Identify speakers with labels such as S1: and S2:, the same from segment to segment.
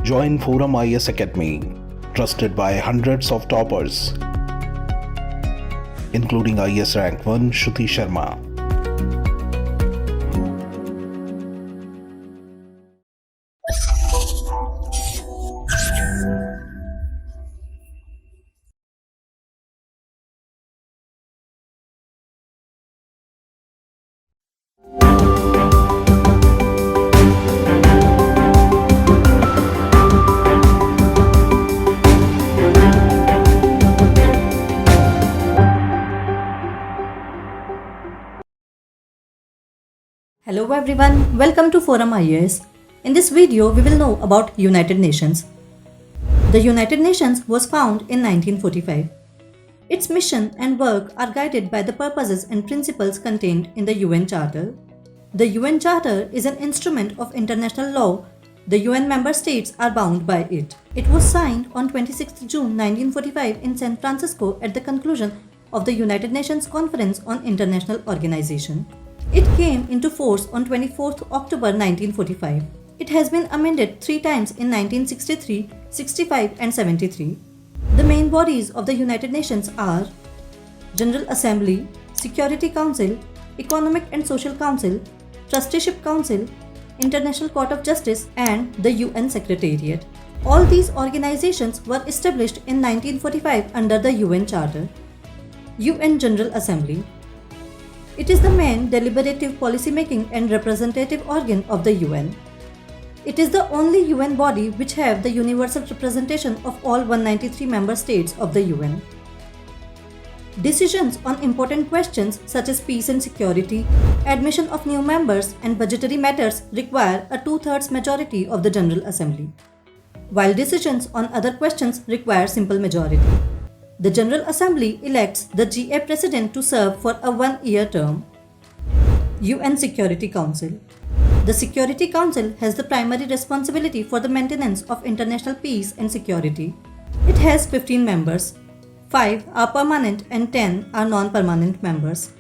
S1: Join ForumIAS Academy, trusted by hundreds of toppers, including IAS Rank 1 Shruti Sharma.
S2: Hello everyone, welcome to ForumIAS. In this video, we will know about United Nations. The United Nations was founded in 1945. Its mission and work are guided by the purposes and principles contained in the UN Charter. The UN Charter is an instrument of international law. The UN member states are bound by it. It was signed on 26 June 1945 in San Francisco at the conclusion of the United Nations Conference on International Organization. It came into force on 24 October 1945. It has been amended 3 times in 1963, 65 and 73. The main bodies of the United Nations are General Assembly, Security Council, Economic and Social Council, Trusteeship Council, International Court of Justice and the UN Secretariat. All these organizations were established in 1945 under the UN Charter. UN General Assembly. It is the main deliberative policy-making and representative organ of the UN. It is the only UN body which have the universal representation of all 193 member states of the UN. Decisions on important questions such as peace and security, admission of new members and budgetary matters require a 2/3 majority of the General Assembly, while decisions on other questions require simple majority. The General Assembly elects the GA President to serve for a 1-year term. UN Security Council. The Security Council has the primary responsibility for the maintenance of international peace and security. It has 15 members. 5 are permanent and 10 are non-permanent members.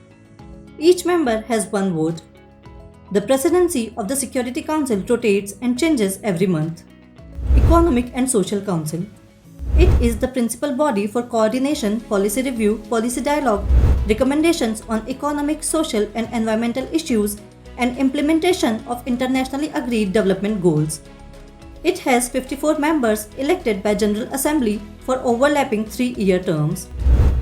S2: Each member has 1 vote. The presidency of the Security Council rotates and changes every month. Economic and Social Council. It is the principal body for coordination, policy review, policy dialogue, recommendations on economic, social and environmental issues, and implementation of internationally agreed development goals. It has 54 members elected by General Assembly for overlapping 3-year terms.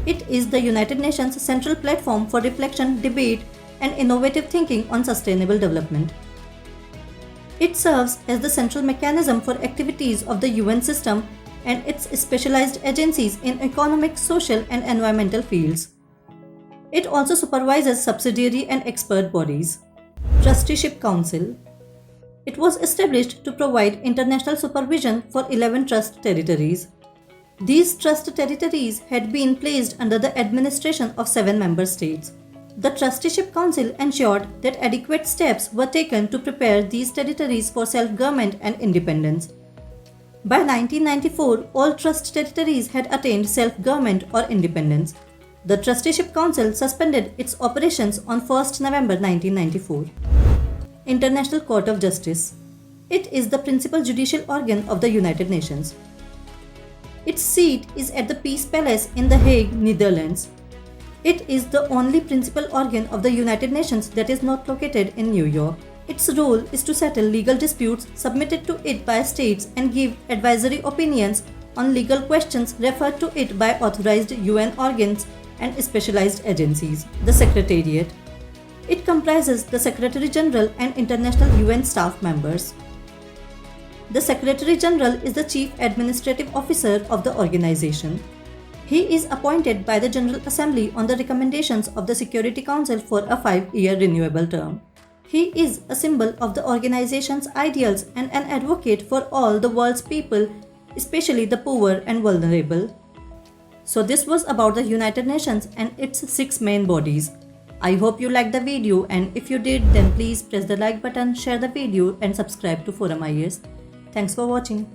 S2: It is the United Nations central platform for reflection, debate, and innovative thinking on sustainable development. It serves as the central mechanism for activities of the UN system and its specialized agencies in economic, social, and environmental fields. It also supervises subsidiary and expert bodies. Trusteeship Council. It was established to provide international supervision for 11 trust territories. These trust territories had been placed under the administration of 7 member states. The Trusteeship Council ensured that adequate steps were taken to prepare these territories for self-government and independence. By 1994, all trust territories had attained self-government or independence. The Trusteeship Council suspended its operations on 1 November 1994. International Court of Justice. It is the principal judicial organ of the United Nations. Its seat is at the Peace Palace in The Hague, Netherlands. It is the only principal organ of the United Nations that is not located in New York. Its role is to settle legal disputes submitted to it by states and give advisory opinions on legal questions referred to it by authorized UN organs and specialized agencies. The Secretariat. It comprises the Secretary General and international UN staff members. The Secretary General is the Chief Administrative Officer of the organization. He is appointed by the General Assembly on the recommendations of the Security Council for a 5-year renewable term. He is a symbol of the organization's ideals and an advocate for all the world's people, especially the poor and vulnerable. So this was about the United Nations and its 6 main bodies. I hope you liked the video, and if you did, then please press the like button, share the video and subscribe to ForumIAS. Thanks for watching.